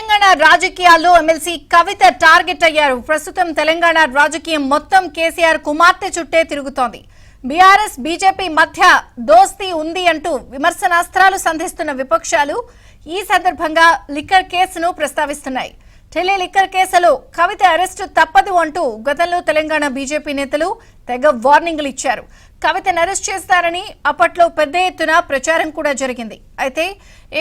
తెలంగాణ రాజకీయాల్లో ఎమ్మెల్సీ కవిత టార్గెట్ అయ్యారు. ప్రస్తుతం తెలంగాణ రాజకీయం మొత్తం కేసీఆర్ కుమార్తె చుట్టే తిరుగుతోంది. బీఆర్ఎస్ బీజేపీ మధ్య దోస్తీ ఉంది అంటూ విమర్శనాస్త్రాలు సంధిస్తున్న విపక్షాలు ఈ సందర్భంగా లిక్కర్ కేసును ప్రస్తావిస్తున్నాయి. ఢిల్లీ లిక్కర్ కేసులో కవిత అరెస్టు తప్పదు అంటూ గతంలో తెలంగాణ బీజేపీ నేతలు తెగ వార్నింగ్లు ఇచ్చారు. కవితను అరెస్ట్ చేస్తారని అప్పట్లో పెద్ద ఎత్తున ప్రచారం కూడా జరిగింది. అయితే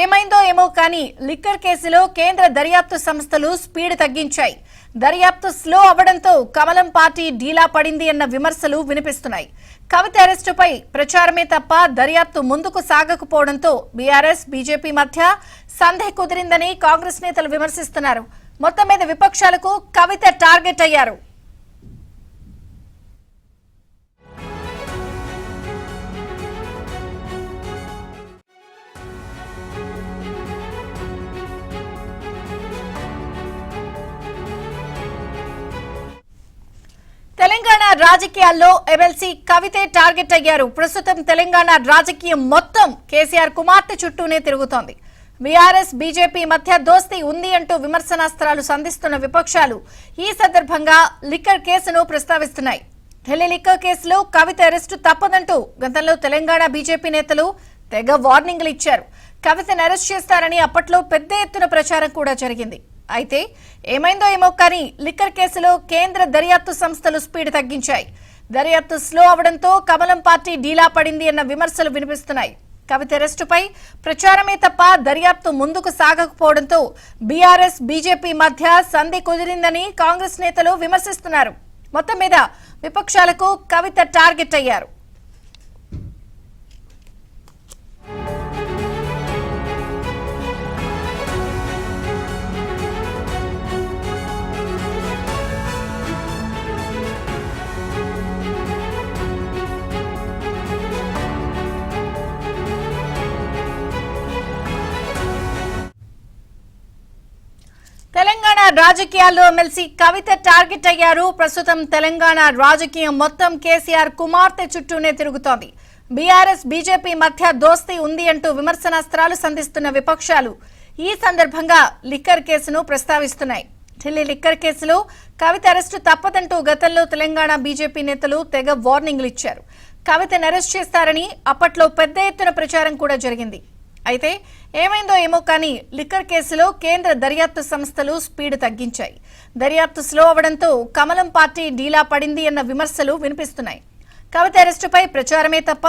ఏమైందో ఏమో కానీ లిక్కర్ కేసులో కేంద్ర దర్యాప్తు సంస్థలు స్పీడ్ తగ్గించాయి. దర్యాప్తు స్లో అవ్వడంతో కమలం పార్టీ ఢీలా పడింది అన్న విమర్శలు వినిపిస్తున్నాయి. కవిత అరెస్టుపై ప్రచారమే తప్ప దర్యాప్తు ముందుకు సాగకపోవడంతో బీఆర్ఎస్ బీజేపీ మధ్య సంధి కుదిరిందని కాంగ్రెస్ నేతలు విమర్శిస్తున్నారు. మొత్తం మీద విపక్షాలకు కవిత టార్గెట్ అయ్యారు. తెలంగాణ రాజకీయాల్లో ఎమ్మెల్సీ కవితే టార్గెట్ అయ్యారు. ప్రస్తుతం తెలంగాణ రాజకీయం మొత్తం కేసీఆర్ కుమార్తె చుట్టూనే తిరుగుతోంది. బీఆర్ఎస్ బీజేపీ మధ్య దోస్తీ ఉంది అంటూ విమర్శనాస్త్రాలు సంధిస్తున్న విపక్షాలు ఈ సందర్భంగా లిక్కర్ కేసును ప్రస్తావిస్తున్నాయి. ఢిల్లీ లిక్కర్ కేసులో కవిత అరెస్టు తప్పదంటూ గతంలో తెలంగాణ బీజేపీ నేతలు తెగ వార్నింగ్లు ఇచ్చారు. కవితను అరెస్ట్ చేస్తారని అప్పట్లో పెద్ద ఎత్తున ప్రచారం కూడా జరిగింది. అయితే ఏమైందో ఏమో కానీ లిక్కర్ కేసులో కేంద్ర దర్యాప్తు సంస్థలు స్పీడ్ తగ్గించాయి. దర్యాప్తు స్లో అవడంతో కమలం పార్టీ ఢీలా పడింది అన్న విమర్శలు వినిపిస్తున్నాయి. కవిత అరెస్టుపై ప్రచారమే తప్ప దర్యాప్తు ముందుకు సాగకపోవడంతో బీఆర్ఎస్ బీజేపీ మధ్య సంధి కుదిరిందని కాంగ్రెస్ నేతలు విమర్శిస్తున్నారు. మొత్తం మీద విపక్షాలకు కవిత టార్గెట్ అయ్యారు. తెలంగాణ రాజకీయాల్లో ఎమ్మెల్సీ కవిత టార్గెట్ అయ్యారు. ప్రస్తుతం తెలంగాణ రాజకీయం మొత్తం కేసీఆర్ కుమార్తె చుట్టూనే తిరుగుతోంది. బీఆర్ఎస్ బీజేపీ మధ్య దోస్తీ ఉంది అంటూ విమర్శనాస్త్రాలు సంధిస్తున్న విపక్షాలు ఈ సందర్భంగా లిక్కర్ కేసును ప్రస్తావిస్తున్నాయి. ఢిల్లీ లిక్కర్ కేసులో కవిత అరెస్టు తప్పదంటూ గతంలో తెలంగాణ బీజేపీ నేతలు తెగ వార్నింగ్లు ఇచ్చారు. కవితను అరెస్ట్ చేస్తారని అప్పట్లో పెద్ద ఎత్తున ప్రచారం కూడా జరిగింది. అయితే ఏమైందో ఏమో కానీ లిక్కర్ కేసులో కేంద్ర దర్యాప్తు సంస్థలు స్పీడ్ తగ్గించాయి. దర్యాప్తు స్లో అవడంతో కమలం పార్టీ ఢీలా పడింది అన్న విమర్శలు వినిపిస్తున్నాయి. కవిత అరెస్టుపై ప్రచారమే తప్ప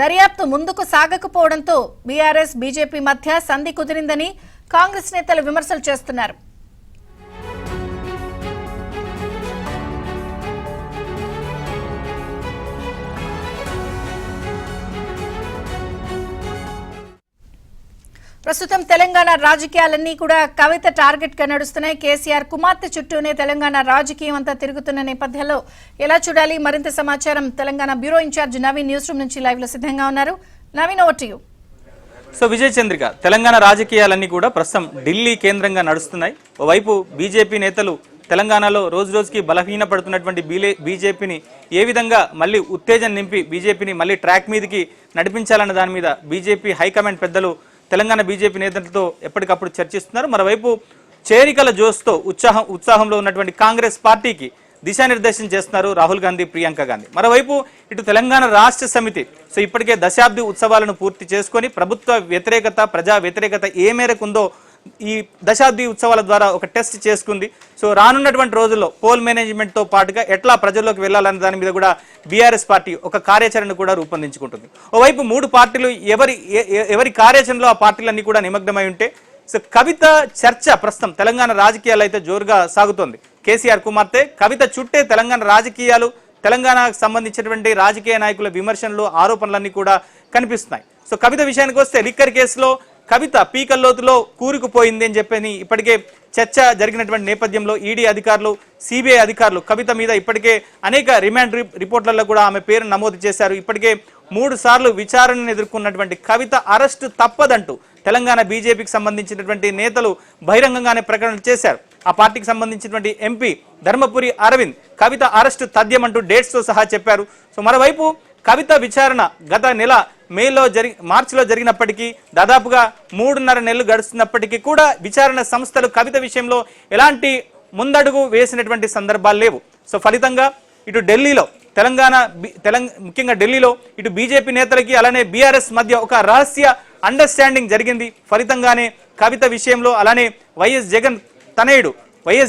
దర్యాప్తు ముందుకు సాగకపోవడంతో బీఆర్ఎస్ బీజేపీ మధ్య సంధి కుదిరిందని కాంగ్రెస్ నేతలు విమర్శలు చేస్తున్నారు. ప్రస్తుతం తెలంగాణ రాజకీయాలన్నీ కూడా కవిత టార్గెట్ గా నడుస్తున్నాయి. కేసీఆర్ కుమార్తె చుట్టూనే తెలంగాణ రాజకీయం అంతా తిరుగుతున్న నేపథ్యంలో ఎలా చూడాలి? మరింత సమాచారం Telangana bureau in-charge Naveen news room నుంచి లైవ్ లో సిద్ధంగా ఉన్నారు. Naveen, over to you. So Vijay Chandrika, Telangana రాజకీయాలన్నీ కూడా ప్రస్తుతం ఢిల్లీ కేంద్రంగా నడుస్తున్నాయి. ఓవైపు బీజేపీ నేతలు తెలంగాణలో రోజు రోజుకి బలహీనపడుతున్నటువంటి బీజేపీని ఏ విధంగా మళ్ళీ ఉత్తేజం నింపి బీజేపీని మళ్ళీ ట్రాక్ మీదకి నడిపించాలన్న దాని మీద బీజేపీ హైకమాండ్ పెద్దలు తెలంగాణ బీజేపీ నేతలతో ఎప్పటికప్పుడు చర్చిస్తున్నారు. మరోవైపు చేరికల జోస్తో ఉత్సాహంలో ఉన్నటువంటి కాంగ్రెస్ పార్టీకి దిశానిర్దేశం చేస్తున్నారు రాహుల్ గాంధీ, ప్రియాంక గాంధీ. మరోవైపు ఇటు తెలంగాణ రాష్ట్ర సమితి సో ఇప్పటికే దశాబ్ది ఉత్సవాలను పూర్తి చేసుకొని ప్రభుత్వ వ్యతిరేకత, ప్రజా వ్యతిరేకత ఏ మేరకు ఉందో ఈ దశాబ్ది ఉత్సవాల ద్వారా ఒక టెస్ట్ చేసుకుంది. సో రానున్నటువంటి రోజుల్లో పోల్ మేనేజ్మెంట్తో పాటుగా ఎట్లా ప్రజల్లోకి వెళ్ళాలనే దాని మీద కూడా బీఆర్ఎస్ పార్టీ ఒక కార్యాచరణ కూడా రూపొందించుకుంటుంది. ఓవైపు మూడు పార్టీలు ఎవరి కార్యాచరణలో ఆ పార్టీలన్నీ కూడా నిమగ్నమై ఉంటే సో కవిత చర్చ ప్రస్తుతం తెలంగాణ రాజకీయాలు అయితే జోరుగా సాగుతోంది. కేసీఆర్ కుమార్తె కవిత చుట్టే తెలంగాణ రాజకీయాలు, తెలంగాణకు సంబంధించినటువంటి రాజకీయ నాయకుల విమర్శనలు, ఆరోపణలన్నీ కూడా కనిపిస్తున్నాయి. సో కవిత విషయానికి వస్తే లిక్కర్ కేసులో కవిత పీకల్లోతులో కూరుకుపోయింది అని చెప్పని ఇప్పటికే చర్చ జరిగినటువంటి నేపథ్యంలో ఈడీ అధికారులు, సిబిఐ అధికారులు కవిత మీద ఇప్పటికే అనేక రిమాండ్ రిపోర్ట్లలో కూడా ఆమె పేరు నమోదు చేశారు. ఇప్పటికే 3 సార్లు విచారణను ఎదుర్కొన్నటువంటి కవిత అరెస్టు తప్పదంటూ తెలంగాణ బీజేపీకి సంబంధించినటువంటి నేతలు బహిరంగంగానే ప్రకటన చేశారు. ఆ పార్టీకి సంబంధించినటువంటి ఎంపీ ధర్మపురి అరవింద్ కవిత అరెస్టు తథ్యమంటూ డేట్స్తో సహా చెప్పారు. సో మరోవైపు కవిత విచారణ గత నెల మార్చిలో జరిగినప్పటికీ దాదాపుగా 3.5 నెలలు గడుస్తున్నప్పటికీ కూడా విచారణ సంస్థలు కవిత విషయంలో ఎలాంటి ముందడుగు వేసినటువంటి సందర్భాలు లేవు. సో ఫలితంగా ఇటు ఢిల్లీలో ముఖ్యంగా ఢిల్లీలో ఇటు బీజేపీ నేతలకి అలానే బీఆర్ఎస్ మధ్య ఒక రహస్య అండర్స్టాండింగ్ జరిగింది. ఫలితంగానే కవిత విషయంలో అలానే వైఎస్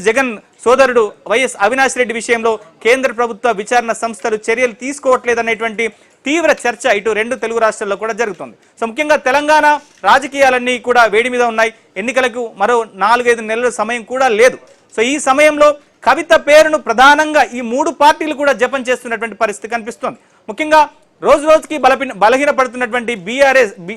జగన్ సోదరుడు వైఎస్ అవినాష్ రెడ్డి విషయంలో కేంద్ర ప్రభుత్వ విచారణ సంస్థలు చర్యలు తీసుకోవట్లేదనేటువంటి తీవ్ర చర్చ ఇటు 2 తెలుగు రాష్ట్రాల్లో కూడా జరుగుతుంది. సో ముఖ్యంగా తెలంగాణ రాజకీయాలన్నీ కూడా వేడి మీద ఉన్నాయి. ఎన్నికలకు మరో 4-5 నెలల సమయం కూడా లేదు. సో ఈ సమయంలో కవిత పేరును ప్రధానంగా ఈ 3 పార్టీలు కూడా జపం చేస్తున్నటువంటి పరిస్థితి కనిపిస్తోంది. ముఖ్యంగా రోజు రోజుకి బలహీనపడుతున్నటువంటి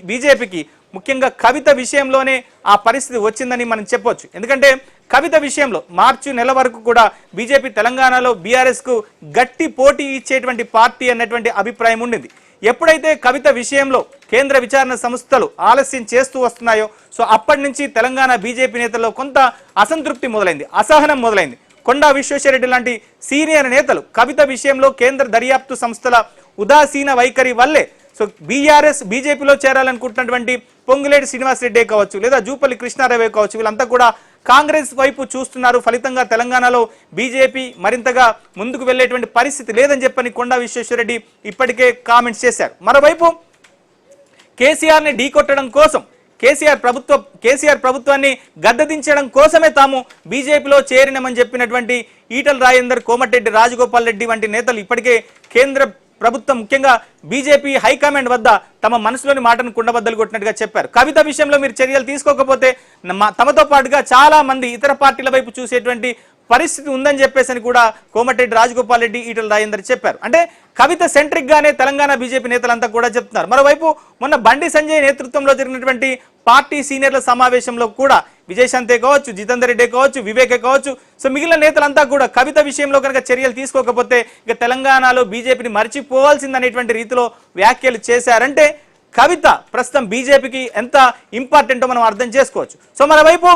బీజేపీకి ముఖ్యంగా కవిత విషయంలోనే ఆ పరిస్థితి వచ్చిందని మనం చెప్పొచ్చు. ఎందుకంటే కవిత విషయంలో మార్చి నెల వరకు కూడా బీజేపీ తెలంగాణలో బీఆర్ఎస్ కు గట్టి పోటీ ఇచ్చేటువంటి పార్టీ అన్నటువంటి అభిప్రాయం ఉండింది. ఎప్పుడైతే కవిత విషయంలో కేంద్ర విచారణ సంస్థలు ఆలస్యం చేస్తూ వస్తున్నాయో సో అప్పటి నుంచి తెలంగాణ బీజేపీ నేతల్లో కొంత అసంతృప్తి మొదలైంది, అసహనం మొదలైంది. కొండా విశ్వేశ్వరరెడ్డి లాంటి సీనియర్ నేతలు కవిత విషయంలో కేంద్ర దర్యాప్తు సంస్థల ఉదాసీన వైఖరి వల్లే సో బీజేపీలో చేరాలనుకుంటున్నటువంటి పొంగులేటి శ్రీనివాసరెడ్డి కావచ్చు లేదా జూపల్లి కృష్ణారావు కావచ్చు, వీళ్ళంతా కూడా కాంగ్రెస్ వైపు చూస్తున్నారు. ఫలితంగా తెలంగాణలో బీజేపీ మరింతగా ముందుకు వెళ్లేటువంటి పరిస్థితి లేదని చెప్పని కొండా విశ్వేశ్వరరెడ్డి ఇప్పటికే కామెంట్స్ చేశారు. మరోవైపు కేసీఆర్ని ఢీకొట్టడం కోసం కేసీఆర్ ప్రభుత్వాన్ని గద్దెదించడం కోసమే తాము బీజేపీలో చేరినమని చెప్పినటువంటి ఈటల రాజేందర్, కోమటిరెడ్డి రాజగోపాల్ రెడ్డి వంటి నేతలు ఇప్పటికే కేంద్ర ప్రభుత్వం ముఖ్యంగా బీజేపీ హైకమాండ్ వద్ద తమ మనసులోని మాటను కుండబద్దలు కొట్టినట్టుగా చెప్పారు. కవిత విషయంలో మీరు చర్యలు తీసుకోకపోతే తమతో పాటుగా చాలా మంది ఇతర పార్టీల వైపు చూసేటువంటి పరిస్థితి ఉందని చెప్పేసి కూడా కోమటిరెడ్డి రాజగోపాల్ రెడ్డి, ఈటల రాజేందర్ చెప్పారు. అంటే కవిత సెంట్రిక్ గానే తెలంగాణ బీజేపీ నేతలంతా కూడా చెప్తున్నారు. మరోవైపు మొన్న బండి సంజయ్ నేతృత్వంలో జరిగినటువంటి పార్టీ సీనియర్ల సమావేశంలో కూడా విజయశాంతే కావచ్చు, జితేందర్ రెడ్డి కావచ్చు, వివేకే కావచ్చు, సో మిగిలిన నేతలంతా కూడా కవిత విషయంలో కనుక చర్యలు తీసుకోకపోతే ఇక తెలంగాణలో బీజేపీని మర్చిపోవాల్సిందనేటువంటి రీతిలో వ్యాఖ్యలు చేశారంటే కవిత ప్రస్తుతం బీజేపీకి ఎంత ఇంపార్టెంటో మనం అర్థం చేసుకోవచ్చు. సో మరోవైపు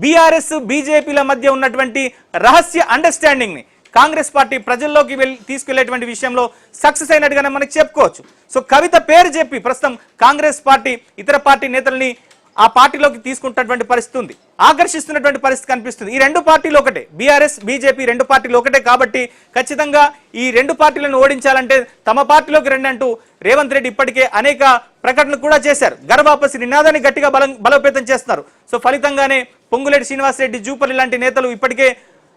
బీఆర్ఎస్ బీజేపీల మధ్య ఉన్నటువంటి రహస్య అండర్స్టాండింగ్ ని కాంగ్రెస్ పార్టీ ప్రజల్లోకి తీసుకెళ్లేటువంటి విషయంలో సక్సెస్ అయినట్టుగానే మనకి చెప్పుకోవచ్చు. సో కవిత పేరు చెప్పి ప్రస్తుతం కాంగ్రెస్ పార్టీ ఇతర పార్టీ నేతల్ని ఆ పార్టీలోకి తీసుకుంటున్నటువంటి పరిస్థితి ఉంది, ఆకర్షిస్తున్నటువంటి పరిస్థితి కనిపిస్తుంది. ఈ 2 పార్టీలు ఒకటే, బీఆర్ఎస్ బీజేపీ 2 పార్టీలు ఒకటే కాబట్టి ఖచ్చితంగా ఈ 2 పార్టీలను ఓడించాలంటే తమ పార్టీలోకి రండి అంటూ రేవంత్ రెడ్డి ఇప్పటికే అనేక ప్రకటనలు కూడా చేశారు. గర్వాపసి నినాదాన్ని గట్టిగా బలోపేతం చేస్తున్నారు. సో ఫలితంగానే పొంగులేటి శ్రీనివాసరెడ్డి, జూపల్లి లాంటి నేతలు ఇప్పటికే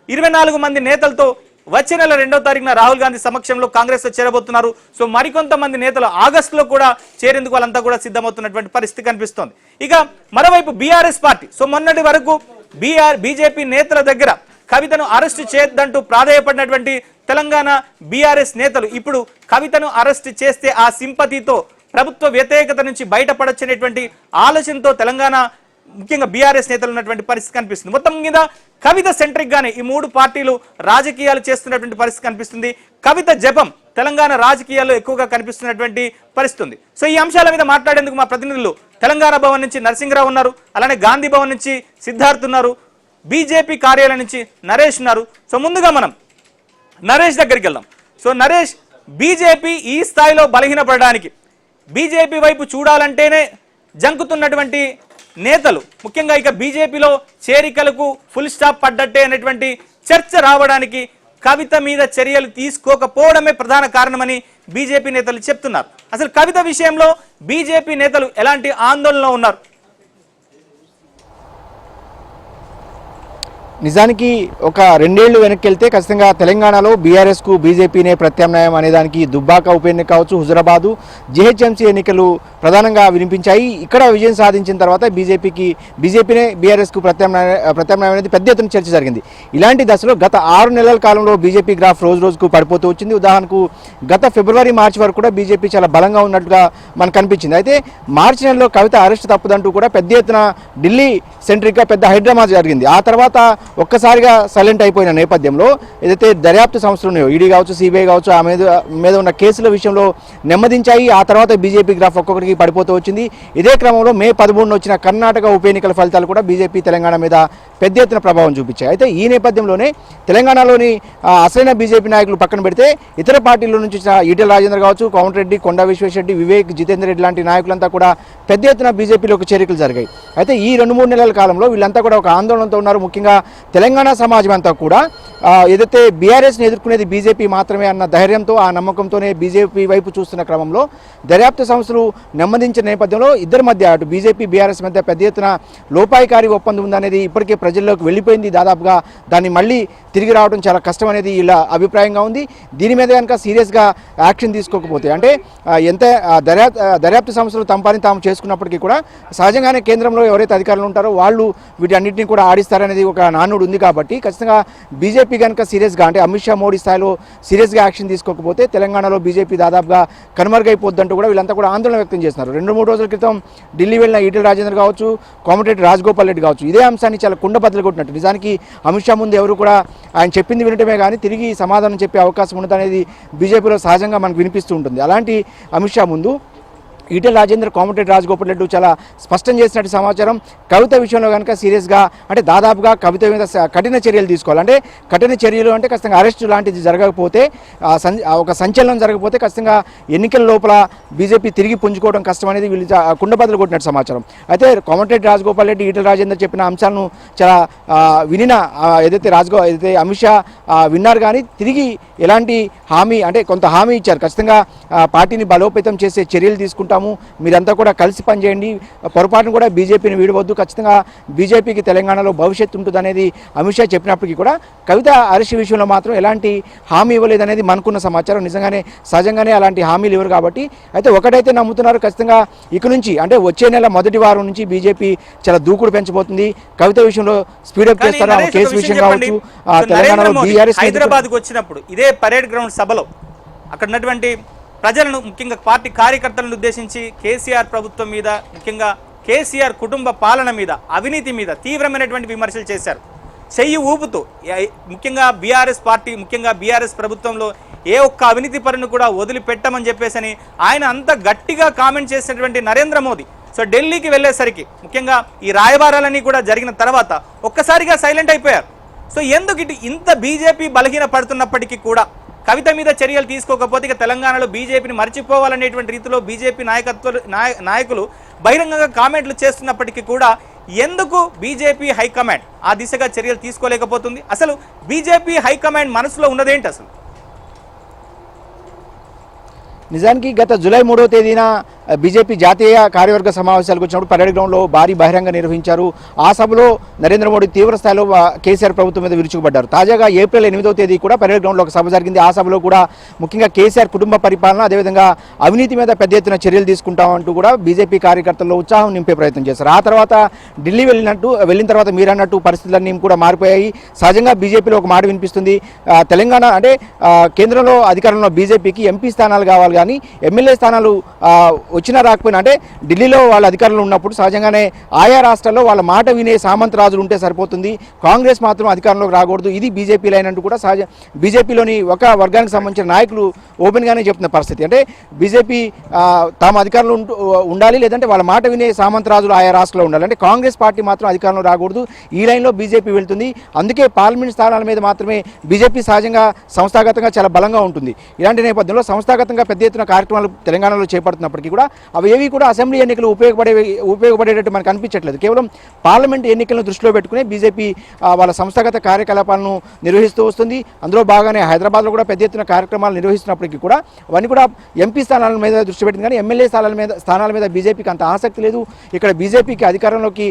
24 మంది నేతలతో వచ్చే నెల 2వ తారీఖున రాహుల్ గాంధీ సమక్షంలో కాంగ్రెస్ లో చేరబోతున్నారు. సో మరికొంతమంది నేతలు ఆగస్టులో కూడా చేరేందుకు వాళ్ళంతా కూడా సిద్ధమవుతున్నటువంటి పరిస్థితి కనిపిస్తోంది. ఇక మరోవైపు బీఆర్ఎస్ పార్టీ సో మొన్నటి వరకు బీజేపీ నేతల దగ్గర కవితను అరెస్టు చేయొద్దంటూ ప్రాధేయపడినటువంటి తెలంగాణ బీఆర్ఎస్ నేతలు ఇప్పుడు కవితను అరెస్టు చేస్తే ఆ సింపతితో ప్రభుత్వ వ్యతిరేకత నుంచి బయటపడొచ్చనేటువంటి ఆలోచనతో తెలంగాణ ముఖ్యంగా బీఆర్ఎస్ నేతలు ఉన్నటువంటి పరిస్థితి కనిపిస్తుంది. మొత్తం మీద కవిత సెంట్రిక్ గానే ఈ 3 పార్టీలు రాజకీయాలు చేస్తున్నటువంటి పరిస్థితి కనిపిస్తుంది. కవిత జపం తెలంగాణ రాజకీయాల్లో ఎక్కువగా కనిపిస్తున్నటువంటి పరిస్థితి ఉంది. సో ఈ అంశాల మీద మాట్లాడేందుకు మా ప్రతినిధులు తెలంగాణ భవన్ నుంచి నరసింహరావు ఉన్నారు, అలానే గాంధీ భవన్ నుంచి సిద్ధార్థ్ ఉన్నారు, బీజేపీ కార్యాలయం నుంచి నరేష్ ఉన్నారు. సో ముందుగా మనం నరేష్ దగ్గరికి వెళ్దాం. సో నరేష్, బీజేపీ ఈ స్థాయిలో బలహీనపడడానికి బీజేపీ వైపు చూడాలంటేనే జంకుతున్నటువంటి నేతలు ముఖ్యంగా ఇక బీజేపీలో చేరికలకు ఫుల్ స్టాప్ పడ్డట్టే అనేటువంటి చర్చ రావడానికి కవిత మీద చర్యలు తీసుకోకపోవడమే ప్రధాన కారణమని బీజేపీ నేతలు చెప్తున్నారు. అసలు కవిత విషయంలో బీజేపీ నేతలు ఎలాంటి ఆందోళనలో ఉన్నారు? నిజానికి ఒక 2 ఏళ్లు వెనక్కి వెళ్తే ఖచ్చితంగా తెలంగాణలో బీఆర్ఎస్కు బీజేపీనే ప్రత్యామ్నాయం అనేదానికి దుబ్బాక ఉప ఎన్నిక కావచ్చు, హుజురాబాదు జీహెచ్ఎంసీ ఎన్నికలు ప్రధానంగా వినిపించాయి. ఇక్కడ విజయం సాధించిన తర్వాత బీజేపీనే బీఆర్ఎస్కు ప్రత్యామ్నాయం అనేది పెద్ద ఎత్తున చర్చ జరిగింది. ఇలాంటి దశలో గత 6 నెలల కాలంలో బీజేపీ గ్రాఫ్ రోజు రోజుకు పడిపోతూ వచ్చింది. ఉదాహరణకు గత ఫిబ్రవరి మార్చి వరకు కూడా బీజేపీ చాలా బలంగా ఉన్నట్టుగా మనకు కనిపించింది. అయితే మార్చి నెలలో కవిత అరెస్ట్ తప్పదంటూ కూడా పెద్ద ఎత్తున ఢిల్లీ సెంట్రిక్గా పెద్ద హైడ్రామా జరిగింది. ఆ తర్వాత ఒక్కసారిగా సైలెంట్ అయిపోయిన నేపథ్యంలో ఏదైతే దర్యాప్తు సంస్థలు ఉన్నాయో ఈడీ కావచ్చు, సిబిఐ కావచ్చు, ఆ మీద ఉన్న కేసుల విషయంలో నెమ్మదించాయి. ఆ తర్వాత బీజేపీ గ్రాఫ్ ఒక్కొక్కటికి పడిపోతూ వచ్చింది. ఇదే క్రమంలో మే 13 వచ్చిన కర్ణాటక ఉప ఎన్నికల ఫలితాలు కూడా బీజేపీ తెలంగాణ మీద పెద్ద ఎత్తున ప్రభావం చూపించాయి. అయితే ఈ నేపథ్యంలోనే తెలంగాణలోని అసలైన బీజేపీ నాయకులు పక్కన పెడితే ఇతర పార్టీల నుంచి ఈటెల రాజేందర్ కావచ్చు, కోమటిరెడ్డి, కొండా విశ్వేశ్వరరెడ్డి, వివేక్, జితేందర్ రెడ్డి లాంటి నాయకులంతా కూడా పెద్ద ఎత్తున బీజేపీలోకి చేరికలు జరిగాయి. అయితే ఈ 2-3 నెలల కాలంలో వీళ్ళంతా కూడా ఒక ఆందోళనతో ఉన్నారు. ముఖ్యంగా తెలంగాణ సమాజం అంతా కూడా ఏదైతే బీఆర్ఎస్ని ఎదుర్కొనేది బీజేపీ మాత్రమే అన్న ధైర్యంతో, ఆ నమ్మకంతోనే బీజేపీ వైపు చూస్తున్న క్రమంలో దర్యాప్తు సంస్థలు నెమ్మదించిన నేపథ్యంలో ఇద్దరి మధ్య అటు బీజేపీ బీఆర్ఎస్ మధ్య పెద్ద ఎత్తున లోపాయికారి ఒప్పందం ఉందనేది ఇప్పటికే ప్రజల్లోకి వెళ్ళిపోయింది. దాదాపుగా దాన్ని మళ్ళీ తిరిగి రావడం చాలా కష్టం అనేది ఇలా అభిప్రాయంగా ఉంది. దీని మీద కనుక సీరియస్గా యాక్షన్ తీసుకోకపోతే అంటే ఎంత దర్యాప్తు సంస్థలు తమ పని తాము చేసుకున్నప్పటికీ కూడా సహజంగానే కేంద్రంలో ఎవరైతే అధికారులు ఉంటారో వాళ్ళు వీటన్నిటిని కూడా ఆడిస్తారనేది ఒక నానుడు ఉంది. కాబట్టి ఖచ్చితంగా బీజేపీ కనుక సీరియస్గా అంటే అమిత్ షా, మోడీ స్థాయిలో సీరియస్గా యాక్షన్ తీసుకోకపోతే తెలంగాణలో బీజేపీ దాదాపుగా కనుమరుగైపోద్దంటూ కూడా వీళ్ళంతా కూడా ఆందోళన వ్యక్తం చేస్తున్నారు. 2-3 రోజుల క్రితం ఢిల్లీ వెళ్ళిన ఈటెల రాజేందర్ కావచ్చు, కోమటిరెడ్డి రాజగోపాల్ రెడ్డి కావచ్చు, ఇదే అంశాన్ని చాలా కుండబద్దలు కొట్టినట్టు. నిజానికి అమిత్ షా ముందు ఎవరు కూడా ఆయన చెప్పింది వినటమే కానీ తిరిగి సమాధానం చెప్పే అవకాశం ఉండదు అనేది బీజేపీలో సహజంగా మనకు వినిపిస్తూ ఉంటుంది. అలాంటి అమిత్ షా ముందు ఈటెల రాజేందర్, కోమటిరెడ్డి రాజగోపాల్ రెడ్డి చాలా స్పష్టం చేసినట్టు సమాచారం. కవిత విషయంలో కనుక సీరియస్గా అంటే దాదాపుగా కవిత మీద కఠిన చర్యలు తీసుకోవాలి. అంటే కఠిన చర్యలు అంటే ఖచ్చితంగా అరెస్టు లాంటిది జరగకపోతే, ఒక సంచలనం జరగకపోతే ఖచ్చితంగా ఎన్నికల లోపల బీజేపీ తిరిగి పుంజుకోవడం కష్టం అనేది వీళ్ళు కుండబద్దలు కొట్టినట్టు సమాచారం. అయితే కోమటిరెడ్డి రాజగోపాల్ రెడ్డి, ఈటెల రాజేందర్ చెప్పిన అంశాలను చాలా ఏదైతే అమిత్ షా విన్నారు కానీ తిరిగి ఎలాంటి హామీ అంటే కొంత హామీ ఇచ్చారు. ఖచ్చితంగా పార్టీని బలోపేతం చేసే చర్యలు తీసుకుంటాము, మీరంతా కూడా కలిసి పనిచేయండి, పొరపాటును కూడా బీజేపీని వీడవద్దు, ఖచ్చితంగా బీజేపీకి తెలంగాణలో భవిష్యత్తు ఉంటుంది అనేది అమిత్ షా చెప్పినప్పటికీ కూడా కవిత అరెస్ట్ విషయంలో మాత్రం ఎలాంటి హామీ ఇవ్వలేదనేది మనకున్న సమాచారం. నిజంగానే సహజంగానే అలాంటి హామీలు ఇవ్వరు. కాబట్టి అయితే ఒకటైతే నమ్ముతున్నారు, ఖచ్చితంగా ఇక నుంచి అంటే వచ్చే నెల మొదటి వారం నుంచి బీజేపీ చాలా దూకుడు పెంచబోతుంది. కవిత విషయంలో స్పీడప్ చేస్తారు. కేసు విషయం కావచ్చు, తెలంగాణలో బీఆర్ఎస్ హైదరాబాద్కు వచ్చినప్పుడు ఇదే పరేడ్ గ్రౌండ్ సభలో అక్కడ ఉన్నటువంటి ప్రజలను ముఖ్యంగా పార్టీ కార్యకర్తలను ఉద్దేశించి కేసీఆర్ ప్రభుత్వం మీద, ముఖ్యంగా కేసీఆర్ కుటుంబ పాలన మీద, అవినీతి మీద తీవ్రమైనటువంటి విమర్శలు చేశారు. చెయ్యి ఊపుతూ ముఖ్యంగా బీఆర్ఎస్ పార్టీ, ముఖ్యంగా బీఆర్ఎస్ ప్రభుత్వంలో ఏ ఒక్క అవినీతి పరును కూడా వదిలిపెట్టమని చెప్పేసి ఆయన అంత గట్టిగా కామెంట్ చేసినటువంటి నరేంద్ర మోదీ సో ఢిల్లీకి వెళ్ళేసరికి ముఖ్యంగా ఈ రాయబారాలన్నీ కూడా జరిగిన తర్వాత ఒక్కసారిగా సైలెంట్ అయిపోయారు. సో ఎందుకు ఇంత బీజేపీ బలహీన పడుతున్నప్పటికీ కూడా కవిత మీద చర్యలు తీసుకోకపోతే ఇక తెలంగాణలో బీజేపీని మర్చిపోవాలనేటువంటి రీతిలో బీజేపీ నాయకులు బహిరంగంగా కామెంట్లు చేస్తున్నప్పటికీ కూడా ఎందుకు బీజేపీ హైకమాండ్ ఆ దిశగా చర్యలు తీసుకోలేకపోతుంది? అసలు బీజేపీ హైకమాండ్ మనసులో ఉన్నదేంటి అసలు? నిజానికి గత జూలై 3వ తేదీన బీజేపీ జాతీయ కార్యవర్గ సమావేశాలకు వచ్చినప్పుడు పరేడ్ గ్రౌండ్లో భారీ బహిరంగ నిర్వహించారు. ఆ సభలో నరేంద్ర మోడీ తీవ్ర స్థాయిలో కేసీఆర్ ప్రభుత్వం మీద విరుచుకుపడ్డారు. తాజాగా ఏప్రిల్ 8వ తేదీ కూడా పరేడ్ గ్రౌండ్లో ఒక సభ జరిగింది. ఆ సభలో కూడా ముఖ్యంగా కేసీఆర్ కుటుంబ పరిపాలన, అదేవిధంగా అవినీతి మీద పెద్ద ఎత్తున చర్యలు తీసుకుంటామంటూ కూడా బీజేపీ కార్యకర్తల్లో ఉత్సాహం నింపే ప్రయత్నం చేశారు. ఆ తర్వాత ఢిల్లీ వెళ్ళిన తర్వాత మీరన్నట్టు పరిస్థితులన్నీ కూడా మారిపోయాయి. సహజంగా బీజేపీలో ఒక మాట వినిపిస్తుంది, తెలంగాణ అంటే కేంద్రంలో అధికారంలో బీజేపీకి ఎంపీ స్థానాలు కావాలి కానీ ఎమ్మెల్యే స్థానాలు వచ్చినా రాకపోయినా అంటే ఢిల్లీలో వాళ్ళ అధికారంలో ఉన్నప్పుడు సహజంగానే ఆయా రాష్ట్రాల్లో వాళ్ళ మాట వినే సామంతరాజులు ఉంటే సరిపోతుంది, కాంగ్రెస్ మాత్రం అధికారంలోకి రాకూడదు, ఇది బీజేపీ లైన్ అంటూ కూడా బీజేపీలోని ఒక వర్గానికి సంబంధించిన నాయకులు ఓపెన్గానే చెప్తున్న పరిస్థితి. అంటే బీజేపీ తాము అధికారంలో ఉండాలి, లేదంటే వాళ్ళ మాట వినే సామంతరాజులు ఆయా రాష్ట్రాల్లో ఉండాలి, అంటే కాంగ్రెస్ పార్టీ మాత్రం అధికారంలో రాకూడదు, ఈ లైన్లో బీజేపీ వెళ్తుంది. అందుకే పార్లమెంట్ స్థానాల మీద మాత్రమే బీజేపీ సహజంగా సంస్థాగతంగా చాలా బలంగా ఉంటుంది. ఇలాంటి నేపథ్యంలో సంస్థాగతంగా పెద్ద ఎత్తున కార్యక్రమాలు తెలంగాణలో చేపడుతున్నప్పటికీ కూడా అవి ఏవి కూడా అసెంబ్లీ ఎన్నికలు ఉపయోగపడేటట్టు మనకు అనిపించట్లేదు. కేవలం పార్లమెంట్ ఎన్నికలను దృష్టిలో పెట్టుకుని బీజేపీ వాళ్ళ సంస్థాగత కార్యకలాపాలను నిర్వహిస్తూ వస్తుంది. అందులో భాగంగానే హైదరాబాద్లో కూడా పెద్ద ఎత్తున కార్యక్రమాలు నిర్వహిస్తున్నప్పటికీ కూడా అవన్నీ కూడా ఎంపీ స్థానాల మీద దృష్టి పెట్టింది కానీ ఎమ్మెల్యే స్థానాల మీద బీజేపీకి అంత ఆసక్తి లేదు. ఇక్కడ బీజేపీకి అధికారంలోకి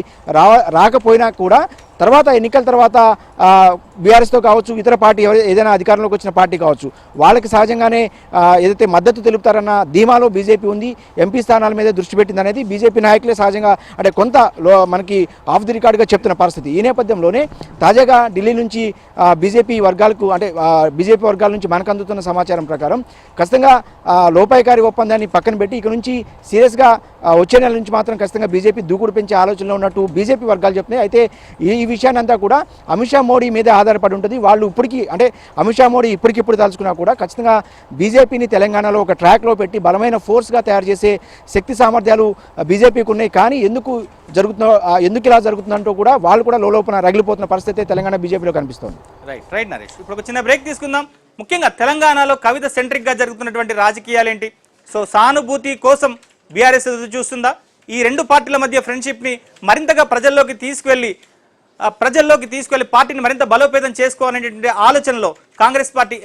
రాకపోయినా కూడా తర్వాత ఎన్నికల తర్వాత బీఆర్ఎస్తో కావచ్చు, ఇతర పార్టీ ఏదైనా అధికారంలోకి వచ్చిన పార్టీ కావచ్చు, వాళ్ళకి సహజంగానే ఏదైతే మద్దతు తెలుపుతారన్న ధీమాలో బీజేపీ ఉంది. ఎంపీ స్థానాల మీద దృష్టి పెట్టింది అనేది బీజేపీ నాయకులే సహజంగా అంటే కొంత మనకి ఆఫ్ ది రికార్డుగా చెప్తున్న పరిస్థితి. ఈ నేపథ్యంలోనే తాజాగా ఢిల్లీ నుంచి బీజేపీ వర్గాలకు అంటే బీజేపీ వర్గాల నుంచి మనకు అందుతున్న సమాచారం ప్రకారం ఖచ్చితంగా లోపాయికారి ఒప్పందాన్ని పక్కన పెట్టి ఇక నుంచి సీరియస్గా వచ్చే నెల నుంచి మాత్రం ఖచ్చితంగా బీజేపీ దూకుడు పెంచే ఆలోచనలో ఉన్నట్టు బీజేపీ వర్గాలు చెప్తున్నాయి. అయితే ఈ విషయాన్ని అంతా కూడా అమిత్ షా మోడీ మీద ఆధారపడి ఉంటుంది. వాళ్ళు ఇప్పటికీ అంటే అమిత్ షా మోడీ ఇప్పటికిప్పుడు తలుచుకున్నా కూడా ఖచ్చితంగా బీజేపీని తెలంగాణలో ఒక ట్రాక్లో పెట్టి బలమైన ఫోర్స్గా తయారు చేసే శక్తి సామర్థ్యాలు బీజేపీకి ఉన్నాయి. కానీ ఎందుకు ఇలా జరుగుతుందంటూ కూడా వాళ్ళు కూడా లోపల రగిలిపోతున్న పరిస్థితి తెలంగాణ బీజేపీలో కనిపిస్తోంది. రైట్ నరేష్, ఇప్పుడు ఒక చిన్న బ్రేక్ తీసుకుందాం. ముఖ్యంగా తెలంగాణలో కవిత సెంట్రిక్ గా జరుగుతున్నటువంటి రాజకీయాలు ఏంటి? సో సానుభూతి కోసం బీఆర్ఎస్ ఎదురు చూస్తుందా? ఈ రెండు పార్టీల మధ్య ఫ్రెండ్షిప్ ని మరింతగా ప్రజల్లోకి తీసుకెళ్లి పార్టీని మరింత బలోపేతం చేసుకోవాలనేటువంటి ఆలోచనలో కాంగ్రెస్ పార్టీ